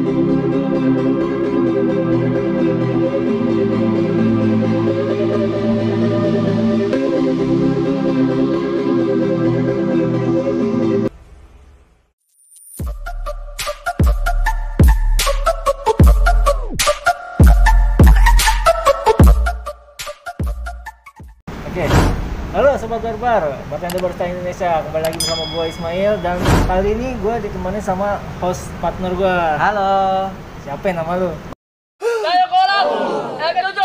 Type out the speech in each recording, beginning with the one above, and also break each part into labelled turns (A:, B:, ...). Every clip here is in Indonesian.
A: Oke, halo Sobat Barbar, bartender barista Indonesia. Kembali lagi bersama gue Ismail. Dan kali ini gue ditemani sama host partner gue.
B: Halo.
A: Siapa yang nama lu?
C: Saya Kolam, LG7.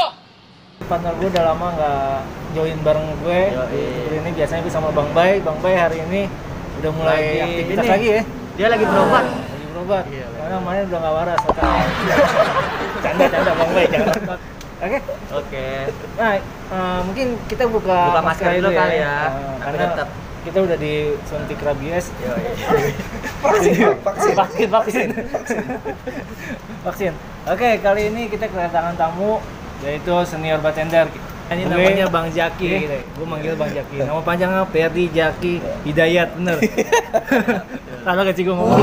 A: Partner gue udah lama nggak join bareng gue. Jadi ini biasanya gue sama Bang Bay. Bang Bay hari ini udah mulai aktivitas
B: ini.
A: lagi ya.
B: Dia lagi berobat.
A: Lagi berobat.
B: Iya,
A: Karena mainnya udah nggak waras. Canda Bang Bay, jangan. Oke. Nah, mungkin kita buka
B: masker dulu kali ya.
A: Karena
B: tetap.
A: kita udah disuntik rabies. Vaksin. Oke, kali ini kita kedatangan tamu yaitu senior bartender. Ini namanya Bang Jaki. Gue manggil Bang Jaki. Nama panjangnya Ferdi Jaki Hidayat, bener. Kalau kecil gue ngomong.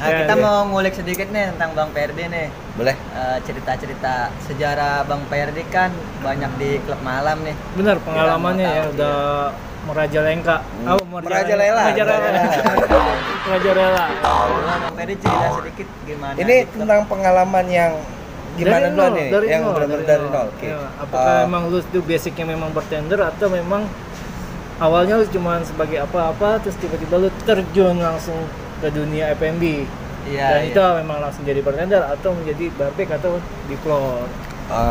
B: Nah, kita mau ngulik sedikit nih tentang Bang Ferdi nih.
D: Boleh?
B: Cerita-cerita sejarah Bang Ferdi kan banyak di klub malam nih.
A: Bener, pengalamannya ya udah merajalela.
D: Merajalela.
A: Merajalela.
B: Bang Ferdi cerita sedikit gimana?
D: Ini tentang pengalaman yang gimana dulu nih? Yang benar-benar dari nol. Oke.
A: Ya, apakah memang lu tuh basicnya memang bartender atau memang awalnya lu cuma sebagai apa-apa terus tiba-tiba lu terjun langsung ke dunia F&B?
B: Iya.
A: Dan itu memang langsung jadi bartender atau menjadi barback atau di floor?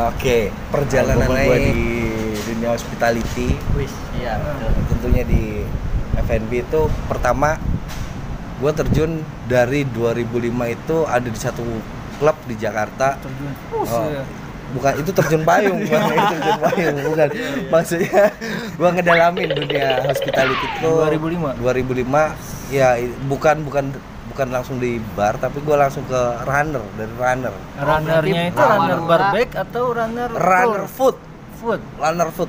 D: Oke, perjalanan gue di dunia hospitality.
B: Wis, iya betul.
D: Tentunya di F&B itu pertama gue terjun dari 2005 itu ada di satu klub di Jakarta.
A: Terjun.
D: Bukan itu terjun payung, bukan. Maksudnya gue ngedalamin dunia hospitality itu 2005 ya, bukan langsung di bar, tapi gue langsung ke runnernya
A: Itu runner barback atau runner
D: food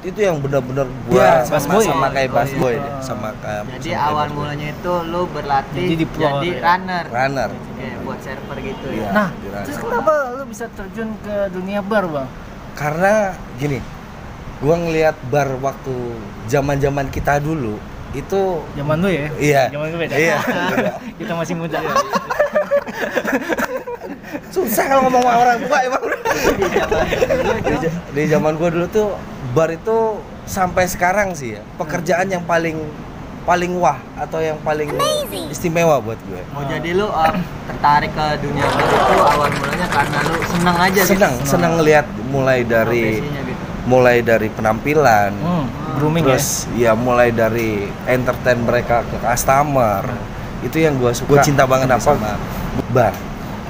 D: itu yang benar-benar gue sama kayak busboy deh, sama kayak.
B: Jadi awal mulanya itu lu berlatih
A: jadi
B: runner. Kayak buat server gitu ya.
A: Nah, terus kenapa lu bisa terjun ke dunia bar, Bang?
D: Karena gini, gue ngelihat bar waktu zaman kita dulu itu.
A: Zaman lu ya?
D: Iya.
A: Zaman gue beda.
D: Iya.
A: Kita masih muda.
D: Susah kalau ngomong sama orang tua emang. Di zaman gue dulu tuh bar itu sampai sekarang sih ya pekerjaan yang paling wah atau yang paling istimewa buat gue.
B: Oh, jadi lu tertarik ke dunia bar itu awal mulanya karena lu senang aja
D: senang ngelihat mulai dari penampilan,
A: grooming
D: terus ya mulai dari entertain mereka ke customer. Itu yang gue suka. Gue cinta banget sama bar.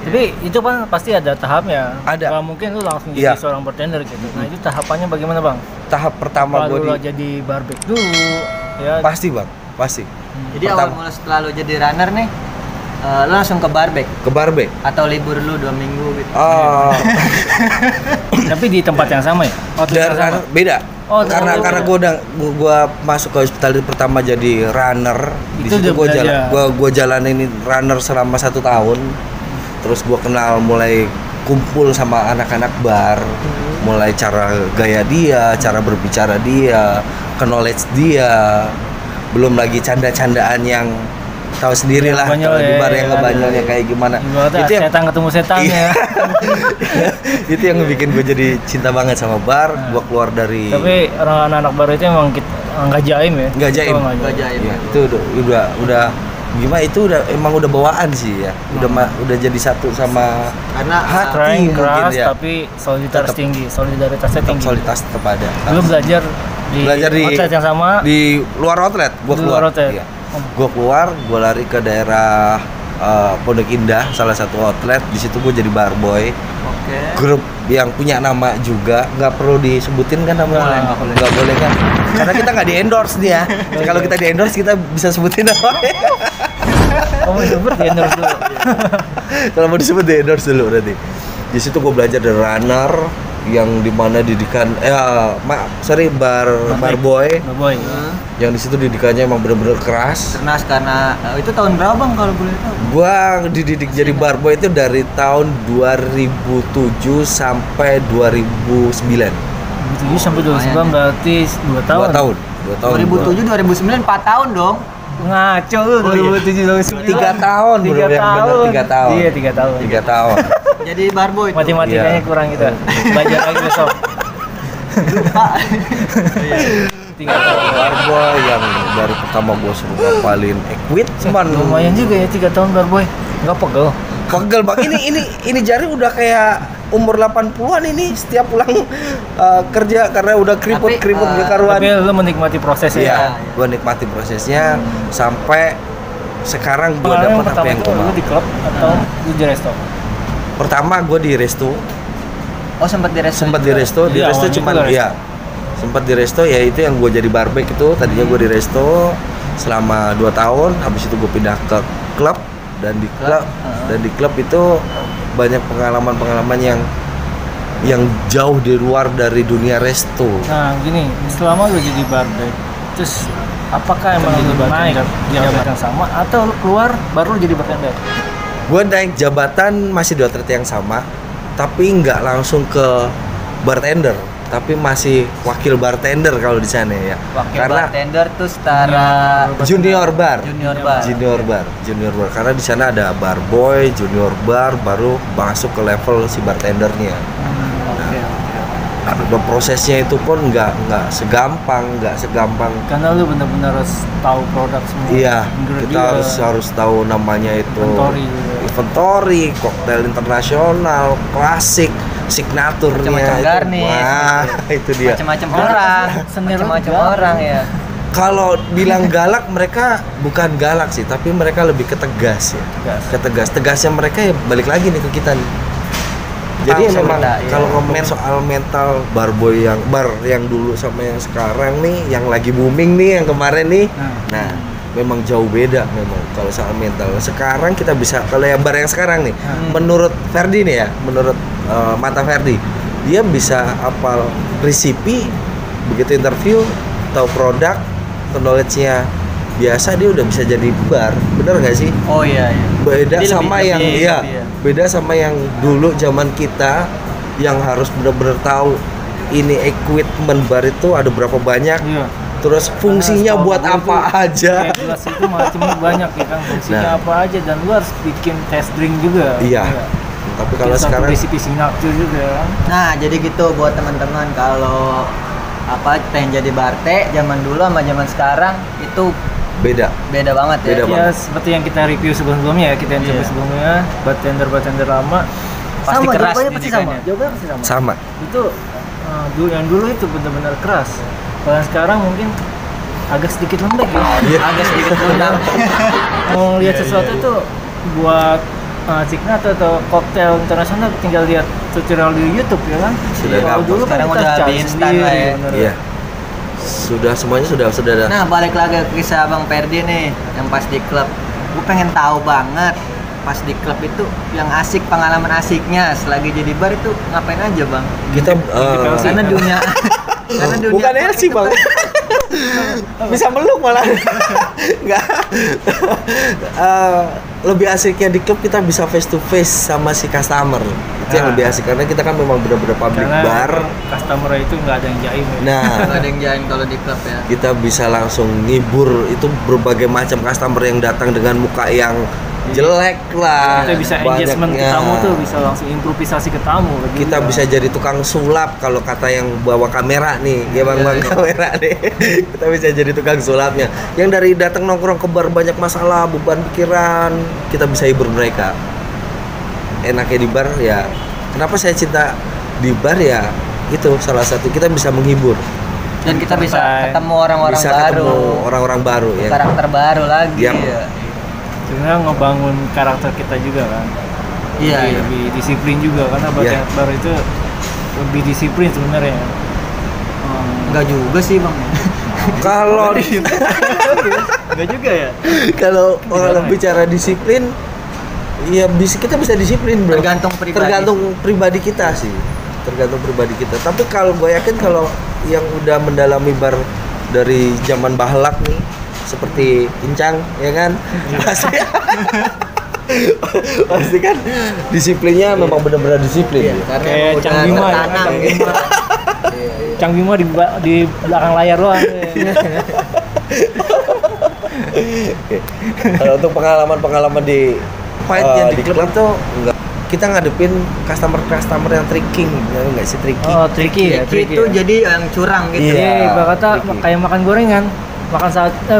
A: Tapi itu kan pasti ada tahapnya.
D: Ada.
A: Gak mungkin lu langsung jadi seorang bartender gitu. Nah, itu tahapannya bagaimana, Bang?
D: Tahap pertama gue
A: jadi barback dulu ya.
D: Pasti.
B: Jadi awal mula setelah lu jadi runner nih, lu langsung ke barback atau libur lu 2 minggu gitu?
A: Tapi di tempat yang sama ya?
D: Beda. Karena gue masuk ke hospitality pertama jadi runner. Di situ gue jalanin runner selama 1 tahun. Terus gue kenal, mulai kumpul sama anak-anak bar, mulai cara gaya dia, cara berbicara dia, knowledge dia, belum lagi canda-candaan yang tahu sendiri lah kalau di bar yang ngebanyolnya kayak gimana.
A: Itu yang setan ketemu setannya.
D: Itu yang bikin gue jadi cinta banget sama bar. Gue keluar dari.
A: Tapi anak-anak bar itu emang nggak jaim ya?
D: Nggak jaim. Ya, itu udah gimana, itu emang udah bawaan sih ya. Udah jadi satu sama
B: karena
D: hati
A: keras
D: ya.
A: Tapi solidaritasnya tinggi.
D: Solidaritas tetap ada.
A: Lu belajar di outlet yang sama
D: di luar outlet. Iya. Gue keluar, gue lari ke daerah Pondok Indah, salah satu outlet. Di situ gue jadi barboy. Grup yang punya nama juga, nggak perlu disebutin kan namanya? Nggak boleh kan? Karena kita nggak di endorse dia. Kalau kita di endorse kita bisa sebutin namanya.
A: Mau disebut di endorse dulu.
D: Kalau mau disebut di endorse dulu berarti. Di situ gue belajar dari runner, yang dimana didikan bar boy yang di situ didikannya emang bener-bener keras.
B: Ternas karena itu tahun berapa Bang kalau boleh tahu?
D: Gua dididik jadi bar boy itu dari tahun 2007 sampai 2009.
A: 2007 sampai 2009 berarti 2 tahun.
D: 2 tahun.
B: 2007 2009 4 tahun dong.
A: Ngaco lu 2007 2009.
D: 3 tahun bro, yang bener 3 tahun.
A: Iya 3 tahun.
D: 3 tahun.
B: Jadi barboy itu.
A: Matematikanya kurang kita. Belajar lagi besok.
B: Lupa.
A: 3 tahun.
D: Barboy yang dari pertama gua suruh ngapalin equid cuman
A: lumayan juga ya 3 tahun barboy. Enggak pegel.
D: Pegel Bang. Ini jari udah kayak umur 80-an ini setiap pulang kerja karena udah keriput karuan.
A: Tapi lu menikmati prosesnya.
D: Iya, gua nikmati prosesnya sampai sekarang gua dapat apa yang gua mau.
A: Lu di klub atau lu di resto?
D: Pertama gua di resto.
B: Oh, sempat di resto.
D: Di resto cuman ya. Sempat di resto ya itu yang gua jadi barback itu. Tadinya gua di resto selama 2 tahun, habis itu gua pindah ke klub dan di klub itu banyak pengalaman yang jauh di luar dari dunia resto.
A: Nah gini, selama lu jadi barback, terus apakah emang lu naik di jabatan yang sama atau lu keluar baru lu jadi bartender?
D: Gue naik jabatan masih di outlet yang sama, tapi nggak langsung ke bartender, tapi masih wakil bartender kalau di sana ya.
B: Wakil bartender tuh setara
D: junior bar. Karena di sana ada bar boy, junior bar, baru masuk ke level si bartendernya. Prosesnya itu pun nggak segampang.
A: Karena lu benar-benar harus tahu produk semua.
D: Iya, kita harus tahu namanya itu inventory, koktail internasional, klasik, signaturnya.
B: Macam-macam garnish.
D: Wah, itu dia.
B: Macam-macam orang ya.
D: Kalau bilang galak, mereka bukan galak sih, tapi mereka lebih ketegas ya. Tegasnya mereka ya balik lagi nih ke kita nih. Jadi memang kalau ngomongin soal mental bar yang dulu sama yang sekarang nih, yang lagi booming nih, yang kemarin nih, nah memang jauh beda memang kalau soal mental. Sekarang kita bisa, kalau yang bar yang sekarang nih, menurut Ferdi nih ya, menurut mata Ferdi, dia bisa hafal resipi, begitu interview, tahu produk, knowledge-nya biasa, dia udah bisa jadi bar, bener nggak sih?
B: Oh iya.
D: Beda sama beda sama yang dulu zaman kita yang harus bener-bener tahu ini equipment bar itu ada berapa banyak, terus fungsinya buat apa aja.
A: Gelas itu macamnya banyak ya kan, fungsinya apa aja, dan lu harus bikin test drink juga.
D: Iya. Tapi kalau sekarang
A: resipi signature juga.
B: Nah, jadi gitu buat teman-teman, kalau pengen jadi barte zaman dulu sama zaman sekarang itu beda banget ya.
A: Ya seperti yang kita review sebelumnya ya, kita yang coba sebelumnya, bartender lama pasti
B: sama,
A: keras
B: jawabannya pasti sama.
A: Itu yang dulu itu benar-benar keras. Kalau yang sekarang mungkin agak sedikit lembek ya.
B: Agak sedikit lunak.
A: Mau lihat sesuatu itu buat signature atau koktail internasional tinggal lihat tutorial di YouTube ya kan. Kalau dulu kan
B: udah di instan lah ya.
D: Iya. Semuanya sudah ada.
B: Nah, balik lagi ke kisah Bang Ferdi nih yang pas di klub. Gue pengen tahu banget pas di klub itu yang asik, pengalaman asiknya selagi jadi bar itu ngapain aja Bang?
D: Kita
B: karena dunia
D: bukan LC Bang. Bisa meluk malah. Enggak. Lebih asiknya di klub kita bisa face to face sama si customer. Itu yang lebih asik karena kita kan memang benar-benar public bar.
A: Customer itu nggak ada yang jaim.
D: Nah,
B: nggak ada yang jaim kalau di klub ya.
D: Kita bisa langsung ngibur itu berbagai macam customer yang datang dengan muka yang jelek lah.
A: Kita bisa engagement ke tamu tuh, bisa langsung improvisasi ke tamu.
D: Kita bisa jadi tukang sulap kalau kata yang bawa kamera nih, ya bang kamera nih. Kita bisa jadi tukang sulapnya. Yang dari datang nongkrong ke bar banyak masalah, beban pikiran, kita bisa hibur mereka. Enaknya di bar ya. Kenapa saya cinta di bar ya? Itu salah satu, kita bisa menghibur.
B: Dan kita bisa ketemu orang-orang baru.
D: Ketemu orang-orang baru ya.
B: Karakter baru lagi. Ya.
A: Sebenarnya ngebangun karakter kita juga kan.
B: Iya.
A: Lebih disiplin juga karena baru itu lebih disiplin sebenarnya.
B: Enggak juga sih bang.
D: Kalau
B: enggak juga ya.
D: Kalau orang bicara disiplin, ya kita bisa disiplin bro.
B: Tergantung pribadi
D: kita sih. tergantung pribadi kita. Tapi kalau gue yakin kalau yang udah mendalami bar dari zaman Bahlak nih, seperti Incang, ya kan, pasti pasti kan disiplinnya memang benar-benar disiplin.
B: Iya, karena
A: Kayak
B: udah
A: Cang Bima ya,
B: tertanam
A: Cang
B: gitu.
A: Bima. Cang Bima di belakang layar doang.
D: Oke. Kalau untuk pengalaman di fight yang di klub tuh enggak, kita ngadepin customer yang tricking, ya enggak sih tricking?
A: Oh, tricky ya,
B: Tricky itu
A: ya.
B: jadi yang curang gitu.
D: Iya.
A: Iya, ibarat kata
D: tricky.
A: kayak makan gorengan,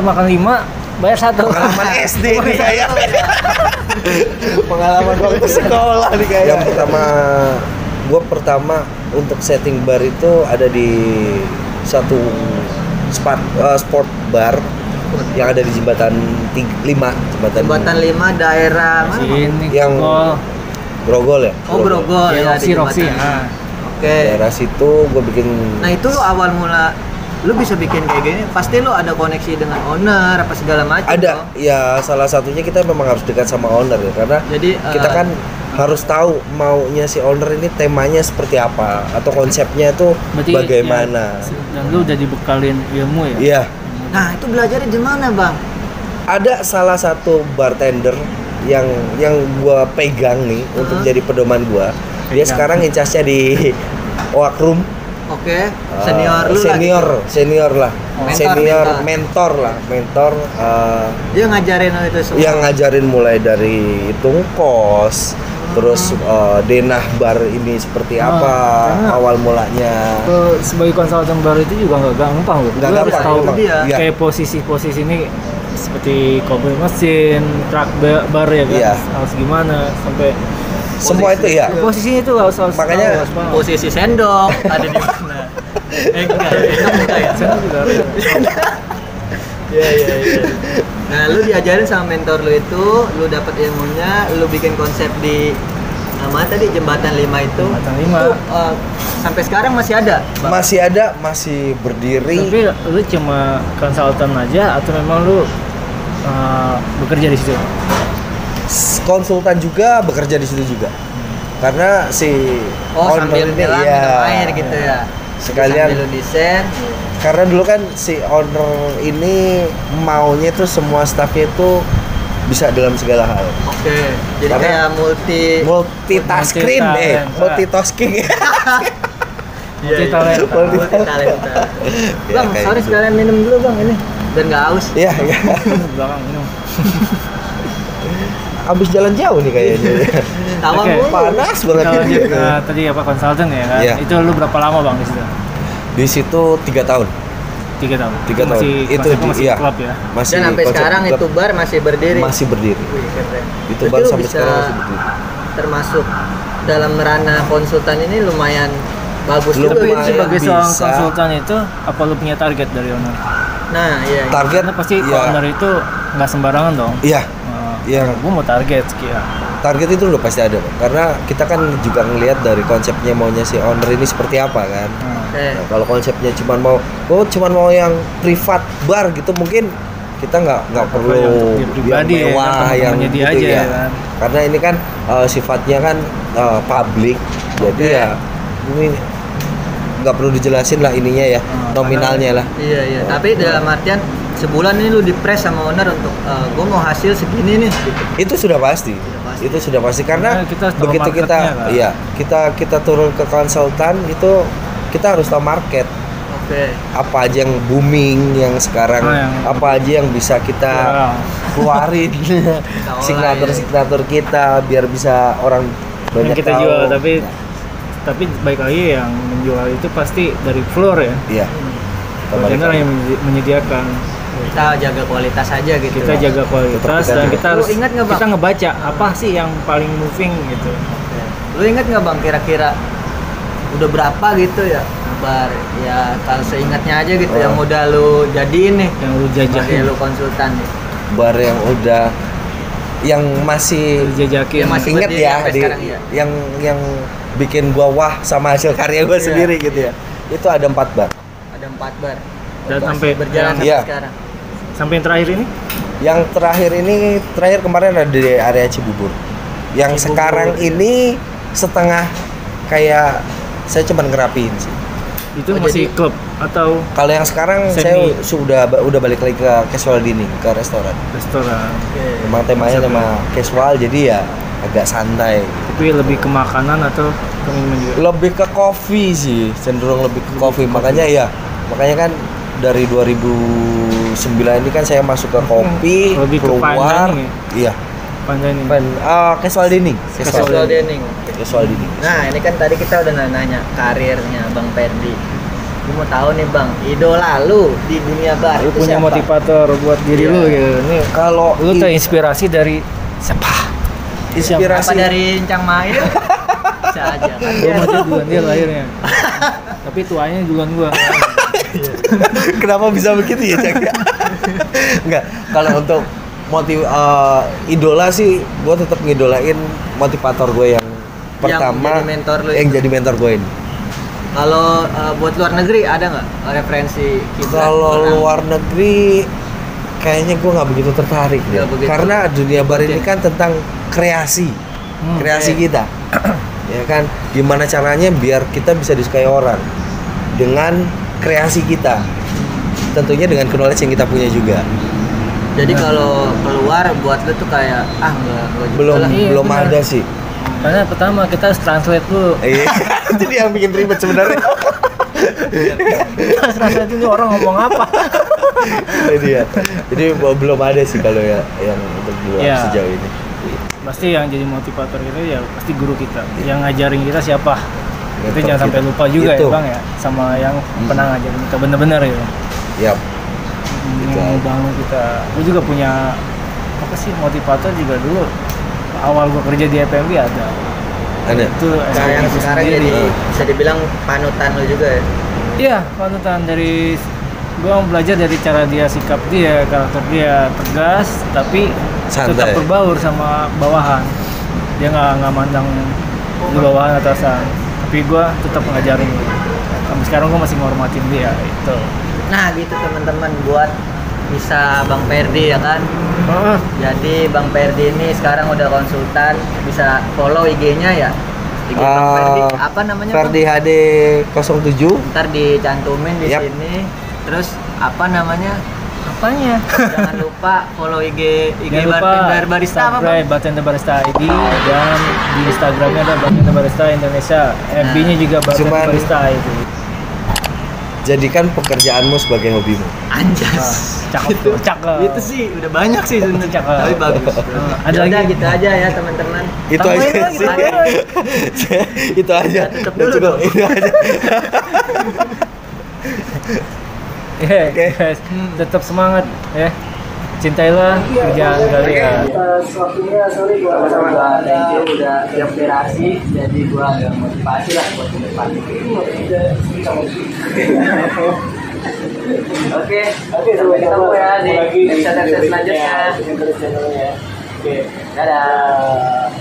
A: makan 5 bayar 1.
D: Pengalaman SD nih kayak. Pengalaman waktu sekolah nih kayak. Yang pertama untuk setting bar itu ada di satu sport bar yang ada di jembatan 5,
B: Jembatan 5 daerah mana?
A: Sini
D: Yang
A: Grogol.
D: Grogol ya?
B: Oh, Grogol ya, di
A: Roxy.
B: jembatan.
A: Nah,
B: Oke.
D: Daerah situ gue bikin.
B: Nah, itu lu awal mula lu bisa bikin kayak gini, pasti lu ada koneksi dengan owner apa segala macam.
D: Ada, ya salah satunya kita memang harus dekat sama owner ya, karena
B: Jadi
D: kita kan harus tahu maunya si owner ini temanya seperti apa atau konsepnya itu
A: berarti
D: bagaimana.
A: ya, dan lu udah dibekalin ilmu ya?
D: Iya,
B: Nah, itu belajarnya di mana, Bang?
D: ada salah satu bartender yang gua pegang nih untuk jadi pedoman gua. Dia
A: Pegang.
D: sekarang incasnya di Oak Room.
B: Oke, senior lu
D: senior,
B: lah.
D: senior lah,
B: Mentor,
D: senior,
B: mentor.
D: mentor.
B: Dia ngajarin lu itu semua.
D: Yang ngajarin mulai dari hitung kos, terus denah bar ini seperti apa
A: karena
D: awal mulanya.
A: Lu sebagai konsultan baru itu juga nggak gampang loh.
D: Nggak
A: Lu harus
D: gampang,
A: tahu
D: memang.
B: dia.
D: Iya.
A: kayak posisi-posisi ini seperti kopi mesin, truck bar ya kan,
D: Iya.
A: harus gimana sampai
D: Semua itu ya.
A: posisinya itu harus
D: Makanya
A: tahu, harus paham.
B: Posisi sendok ada di mana? Enggak ya.
A: Saya juga harus.
B: Iya. Nah, lu diajarin sama mentor lu itu, lu dapat ilmunya, lu bikin konsep di mana tadi Jembatan 5 itu.
A: Jembatan 5.
B: Itu, sampai sekarang masih ada. Bang?
D: Masih ada, masih berdiri.
A: Tapi lu cuma konsultan aja atau memang lu bekerja di situ?
D: Konsultan juga, bekerja di situ juga. Karena si owner
B: Sambil
D: ini
B: minum air gitu ya.
D: Sekalian.
B: Sambil lu desain.
D: Karena dulu kan si owner ini maunya tuh semua staffnya itu bisa dalam segala hal.
B: Oke. Jadi
D: Karena
B: kayak
D: multitasking multitasking.
A: Multi talenta.
B: Multi-talenta.
D: Ya,
B: Bang,
D: kayak
B: sorry
D: gitu.
B: sekalian minum dulu, Bang, ini. Dan nggak haus.
D: Iya, iya.
A: Belakang minum.
D: Abis jalan jauh nih kayaknya.
B: Tawa
A: Oke.
B: mulu.
D: Panas banget.
A: Kita lanjut ke tadi apa konsultan ya kan?
D: Iya.
A: Itu lu berapa lama bang di situ?
D: Di situ 3 tahun.
A: 3 tahun.
D: 3 tahun.
A: Masih,
D: Itu
A: konsepnya masih
D: iya.
A: klub ya.
D: Masih
B: Dan sampai
D: konsep
B: sekarang
D: klub.
B: itu bar masih berdiri.
D: Masih berdiri.
B: Wih, keren.
D: Itu
B: Berarti
D: bar
B: lu
D: sampai
B: bisa
D: sekarang masih berdiri.
B: termasuk dalam ranah konsultan ini lumayan bagus
D: Lu
B: juga.
A: Tapi
D: lumayan
A: sebagai seorang
D: bisa.
A: konsultan itu apa lu punya target dari owner?
B: Nah, iya.
D: Target
A: Karena pasti
D: ya,
A: owner itu nggak sembarangan dong.
D: iya. Iya.
A: Gue mau target sekian.
D: Target itu udah pasti ada, Bang. Karena kita kan juga ngelihat dari konsepnya maunya si owner ini seperti apa kan.
B: Oke.
D: Nah, kalau konsepnya cuma mau yang privat bar gitu mungkin kita nggak perlu
A: yang pribadi ya,
D: mewah
A: kan,
D: yang
A: teman-temannya dia
D: gitu
A: aja
D: ya.
A: ya kan.
D: Karena ini kan sifatnya kan publik, jadi
B: Oke.
D: ya ini nggak perlu dijelasin lah ininya ya, nominalnya lah.
B: Iya. Tapi dalam artian sebulan ini lu di-press sama owner untuk gue mau hasil segini nih gitu.
D: Itu sudah pasti.
B: pasti.
D: Itu sudah pasti karena
A: Karena kita tahu
D: begitu kita
A: marketnya, kan?
D: iya, kita turun ke konsultan itu kita harus tahu market.
B: Oke.
D: Apa aja yang booming yang sekarang, apa aja yang bisa kita keluarin signatur kita biar bisa orang banyak
A: Yang kita
D: tahu.
A: jual tapi baik lagi yang menjual itu pasti dari floor ya.
D: Iya.
A: Bartender yang menyediakan.
B: Kita jaga kualitas aja gitu.
A: Kita jaga kualitas
D: Tetap
A: dan
D: kita
A: kita
B: jaga.
A: harus
B: Lu ingat nggak, Bang?
A: kita ngebaca apa sih yang paling moving gitu.
B: Oke. Lu inget nggak, Bang, kira-kira udah berapa gitu ya bar ya kalau seingatnya aja gitu yang udah lu jadiin nih
A: Yang lu
B: sebagai
A: jajakin.
B: lu konsultan nih.
D: Bar yang udah yang masih
A: Lu jajakin.
B: Yang masih
D: inget
B: berdiri
D: ya
B: sampai sekarang, iya.
D: yang bikin gua wah sama hasil karya gua
B: Iya.
D: sendiri gitu ya. Itu ada 4 bar.
B: Ada 4 bar.
A: Dan
B: Masih
A: sampai
B: berjalan sampai
D: Iya.
B: sekarang.
A: Sampai yang terakhir ini
D: Yang terakhir kemarin ada di area Cibubur. Yang
A: Cibubur,
D: sekarang
A: ya.
D: ini setengah kayak saya cuma ngerapiin sih.
A: Itu masih klub atau
D: Kalau yang sekarang saya udah balik lagi ke casual dining, ke restoran.
A: restoran?
D: Memang temanya tema casual, jadi ya agak santai.
A: Tapi lebih ke makanan atau ke minuman juga?
D: Lebih ke kopi sih, cenderung lebih ke kopi. Makanya kan dari 2009 ini kan saya masuk ke kopi,
A: lebih ke fine
D: keluar.
A: dining
D: Iya.
A: Fine dining.
D: Casual dining.
B: Casual dining.
D: Casual dining.
B: Nah, ini kan tadi kita udah nanya karirnya Bang Ferdi. Gue mau tahu nih Bang, idola lu di dunia bar
A: Lu
B: itu
A: punya
B: siapa?
A: motivator buat diri lu gitu. Ini
D: Kalau
A: lu terinspirasi dari siapa?
B: Apa
D: inspirasi
B: dari Encang Mail? Bisa aja kan.
A: Gua mah dia duluan dia lahirnya. Tapi tuanya duluan gua.
D: kenapa bisa begitu ya, Cak? Enggak, kalau untuk idola sih gue tetap ngidolain motivator gue yang pertama
B: jadi mentor lu
D: yang
B: itu.
D: jadi mentor gue ini.
B: Kalau buat luar negeri ada nggak referensi kiblat
D: Kalau
B: orang?
D: luar negeri kayaknya gue nggak begitu tertarik deh.
B: Nggak begitu.
D: Karena dunia bar ini kan tentang kreasi kita ya kan, gimana caranya biar kita bisa disukai orang dengan kreasi kita, tentunya dengan knowledge yang kita punya juga.
B: Jadi kalau keluar buat lu tuh kayak nggak
D: belum
A: Iya,
D: belum
A: benar.
D: ada sih.
A: Karena pertama kita harus translate dulu.
D: Iya. Jadi yang bikin ribet sebenarnya.
A: Kita harus translate dulu orang ngomong apa.
D: Jadi belum ada sih kalau ya yang untuk gua
A: Iya.
D: sejauh ini.
A: Pasti yang jadi motivator kita ya pasti guru kita. Yang ngajarin kita siapa? Itu
D: Mentor
A: jangan sampai
D: kita.
A: lupa juga
D: Itu.
A: ya Bang ya, sama yang pernah ngajarin kita bener-bener ya.
D: Yap.
A: Yang bangun kita. Gue juga punya apa sih motivator juga dulu. Awal gue kerja di FMB ada.
D: Ada.
A: Itu
B: Nah, yang
A: SPG
B: sekarang
A: sendiri.
B: jadi bisa dibilang panutan lu juga ya.
A: Iya, panutan dari gue belajar dari cara dia, sikap dia, karakter dia tegas tapi
D: Santai.
A: tetap berbaur sama bawahan. Dia nggak mandang lu bawahan atasan, tapi gue tetap ngajarin. Sampai sekarang gue masih ngormatin dia itu.
B: Nah gitu teman-teman, buat bisa Bang Ferdi ya kan. Jadi Bang Ferdi ini sekarang udah konsultan, bisa follow IG-nya ya. IG Bang Ferdi apa namanya?
D: Ferdi
B: Bang?
D: HD 07.
B: Ntar dicantumin di
D: Yap.
B: sini. Terus apa namanya?
A: Apanya?
B: Jangan lupa follow IG
A: Jangan lupa
B: Bartender Barista apa Bang?
A: subscribe Bartender Barista ID, dan di Instagramnya ada Bartender Barista Indonesia, FB-nya juga Bartender
D: Cuman-
A: Barista itu.
D: Jadikan pekerjaanmu sebagai hobimu.
B: Anjas.
A: Cakep tuh, cakep.
B: Itu sih udah banyak sih sebenarnya.
A: Cakep.
B: Tapi bagus.
A: Ada
B: Yaudah,
A: lagi?
B: gitu aja ya teman-teman.
D: Itu
A: Tambahin
D: aja
A: lagi,
D: sih.
A: tambahin lagi.
D: Itu aja.
B: Tutup
D: Udah
B: dulu
D: cukup.
B: dong.
D: Itu aja.
A: Oke, guys, tetap semangat ya. Cintailah kerjaan kalian.
B: Sama-sama, thank you udah inspirasi, jadi gua ada motivasi lah buat ke depan. Oke, sampai ketemu ya di episode selanjutnya. Dadah.